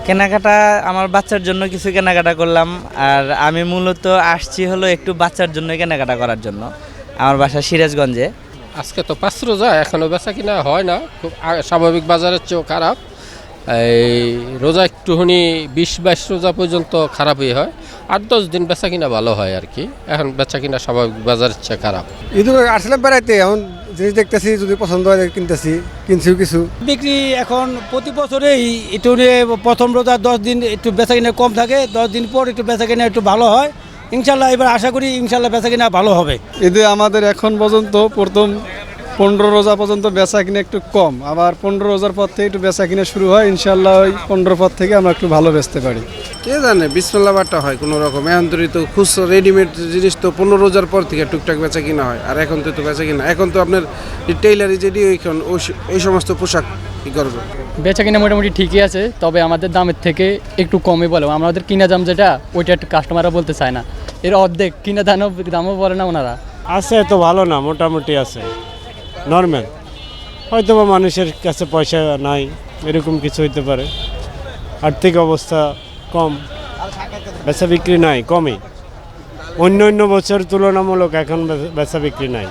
কেনাকাটা আমার বাচ্চার জন্য কিছু কেনাকাটা করলাম। আর আমি মূলত আসছি হলো একটু বাচ্চার জন্য কেনাকাটা করার জন্য। আমার বাসা সিরাজগঞ্জে। আজকে তো 5 রোজা, এখনও বেচা কিনা হয় না, খুব স্বাভাবিক বাজারের চেয়েও খারাপ। এই রোজা একটুখানি 20-22 রোজা পর্যন্ত খারাপই হয়, 8-10 দিন বেচা কিনা ভালো হয় আর কি। এখন বেচা কিনা স্বাভাবিক বাজারের চেয়ে খারাপ। ঈদ আসলে বেড়াইতে এখন জিনিস দেখতেছি, যদি পছন্দ হয় কিনতেছি, কিনছিও কিছু। বিক্রি এখন প্রতি বছরেই একটু প্রথম রোজা 10 দিন একটু বেচা কিনা কম থাকে, 10 দিন পর একটু বেচা কিনা একটু ভালো হয়। ইনশাল্লাহ এবার আশা করি ইনশাল্লাহ বেচা কিনা ভালো হবে। ঈদে আমাদের এখন পর্যন্ত প্রথম 15 রোজা পর্যন্ত বেচা কিনা একটু কম, আবার 15 রোজার পর থেকে একটু বেচা কিনা শুরু হয়। ইনশাল্লাহ ওই 15 পর থেকে আমরা একটু ভালো বেচতে পারি। কে জানে, বিসমিল্লাহ বারটা হয় কোনো রকম। এখন তো খুচরা রেডিমেড জিনিস তো 15 রোজার পর থেকে টুকটাক বেচা কিনা হয়, আর এখন তো বেচা কিনা, এখন তো আপনার টেইলারি যেটি ওই সমস্ত পোশাক কি করবে। বেচা কিনা মোটামুটি ঠিকই আছে, তবে আমাদের দামের থেকে একটু কমই বলে। আমাদের কিনা দাম যেটা, ওইটা একটু কাস্টমাররা বলতে চায় না, এর অর্ধেক কিনা দামও বলে না ওনারা। আছে তো ভালো না, মোটামুটি আছে, নর্মাল। হয়তো বা মানুষের কাছে পয়সা নাই, এরকম কিছু হইতে পারে। আর্থিক অবস্থা কম, বেচা বিক্রি নাই, কমই। অন্য বছর তুলনামূলক এখন বেচা বিক্রি নাই।